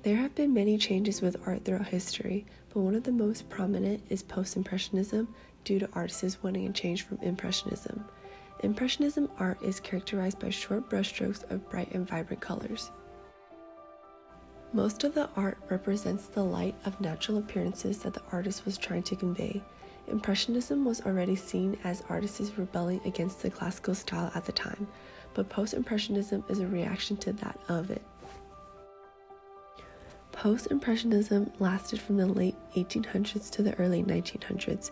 There have been many changes with art throughout history, but one of the most prominent is Post-Impressionism due to artists wanting a change from Impressionism. Impressionism art is characterized by short brushstrokes of bright and vibrant colors. Most of the art represents the light of natural appearances that the artist was trying to convey. Impressionism was already seen as artists rebelling against the classical style at the time, but Post-Impressionism is a reaction to that of it. Post-Impressionism lasted from the late 1800s to the early 1900s,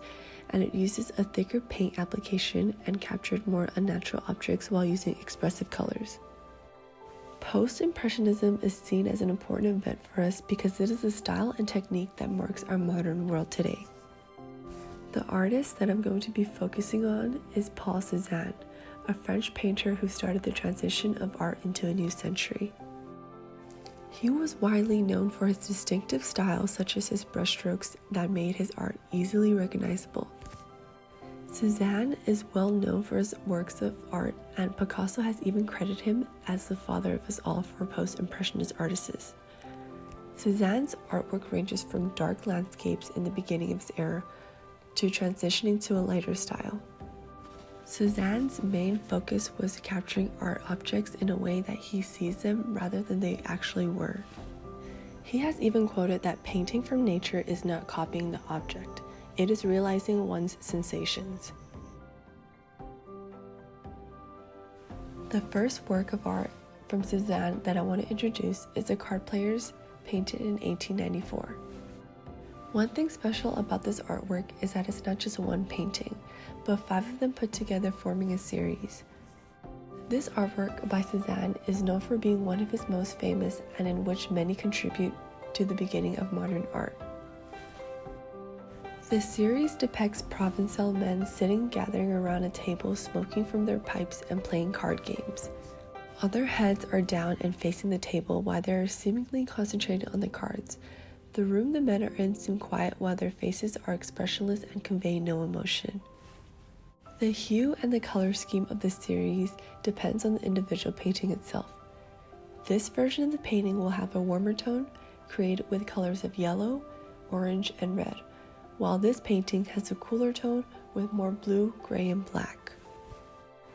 and it uses a thicker paint application and captured more unnatural objects while using expressive colors. Post-Impressionism is seen as an important event for us because it is a style and technique that marks our modern world today. The artist that I'm going to be focusing on is Paul Cézanne, a French painter who started the transition of art into a new century. He was widely known for his distinctive style, such as his brushstrokes that made his art easily recognizable. Cézanne is well known for his works of art, and Picasso has even credited him as the father of us all for post-impressionist artists. Cézanne's artwork ranges from dark landscapes in the beginning of his era to transitioning to a lighter style. Cézanne's main focus was capturing art objects in a way that he sees them rather than they actually were. He has even quoted that painting from nature is not copying the object, it is realizing one's sensations. The first work of art from Cézanne that I want to introduce is The Card Players, painted in 1894. One thing special about this artwork is that it's not just one painting, but 5 of them put together forming a series. This artwork by Cézanne is known for being one of his most famous and in which many contribute to the beginning of modern art. The series depicts Provençal men sitting gathering around a table smoking from their pipes and playing card games. All their heads are down and facing the table while they are seemingly concentrated on the cards. The room the men are in seem quiet while their faces are expressionless and convey no emotion. The hue and the color scheme of the series depends on the individual painting itself. This version of the painting will have a warmer tone, created with colors of yellow, orange, and red, while this painting has a cooler tone with more blue, gray, and black.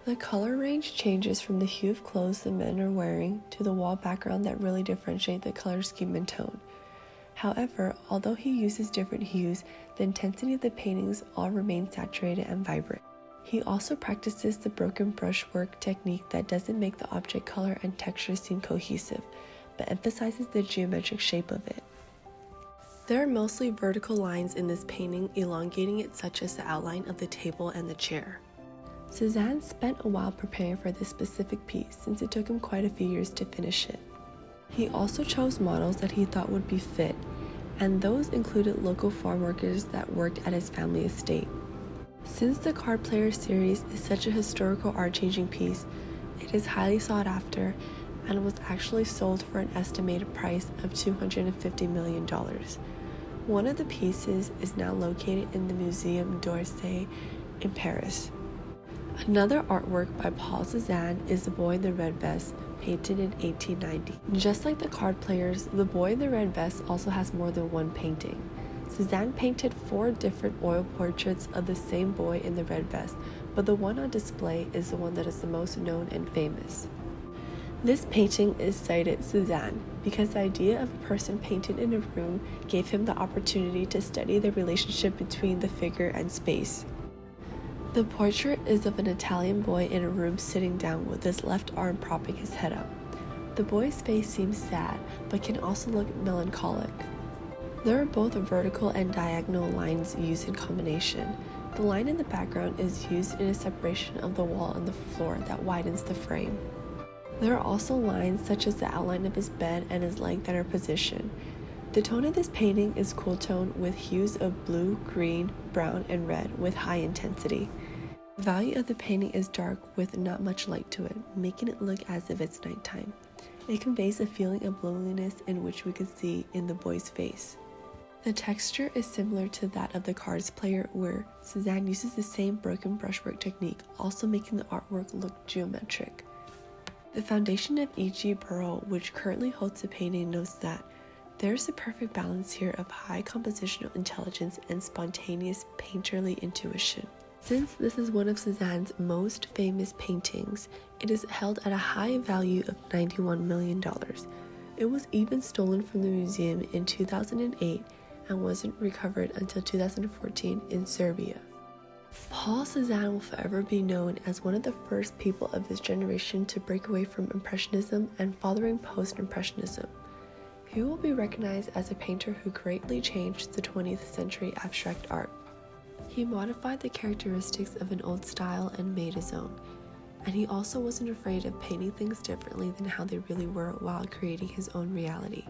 The color range changes from the hue of clothes the men are wearing to the wall background that really differentiate the color scheme and tone. However, although he uses different hues, the intensity of the paintings all remain saturated and vibrant. He also practices the broken brushwork technique that doesn't make the object color and texture seem cohesive, but emphasizes the geometric shape of it. There are mostly vertical lines in this painting, elongating it such as the outline of the table and the chair. Cézanne spent a while preparing for this specific piece since it took him quite a few years to finish it. He also chose models that he thought would be fit, and those included local farm workers that worked at his family estate. Since the Card Player series is such a historical art-changing piece, it is highly sought after and was actually sold for an estimated price of $250 million. One of the pieces is now located in the Muséum d'Orsay in Paris. Another artwork by Paul Cézanne is The Boy in the Red Vest, painted in 1890. Just like the Card Players, The Boy in the Red Vest also has more than one painting. Cézanne painted 4 different oil portraits of the same boy in the red vest, but the one on display is the one that is the most known and famous. This painting is cited Cézanne because the idea of a person painted in a room gave him the opportunity to study the relationship between the figure and space. The portrait is of an Italian boy in a room sitting down with his left arm propping his head up. The boy's face seems sad, but can also look melancholic. There are both vertical and diagonal lines used in combination. The line in the background is used in a separation of the wall and the floor that widens the frame. There are also lines such as the outline of his bed and his leg that are positioned. The tone of this painting is cool tone with hues of blue, green, brown, and red with high intensity. The value of the painting is dark with not much light to it, making it look as if it's nighttime. It conveys a feeling of loneliness in which we can see in the boy's face. The texture is similar to that of the Cards Player, where Cézanne uses the same broken brushwork technique, also making the artwork look geometric. The foundation of E.G. Burrell, which currently holds the painting, notes that There's a perfect balance here of high compositional intelligence and spontaneous painterly intuition. Since this is one of Cézanne's most famous paintings, it is held at a high value of $91 million. It was even stolen from the museum in 2008 and wasn't recovered until 2014 in Serbia. Paul Cézanne will forever be known as one of the first people of this generation to break away from Impressionism and fathering Post-Impressionism. He will be recognized as a painter who greatly changed the 20th century abstract art. He modified the characteristics of an old style and made his own, and he also wasn't afraid of painting things differently than how they really were while creating his own reality.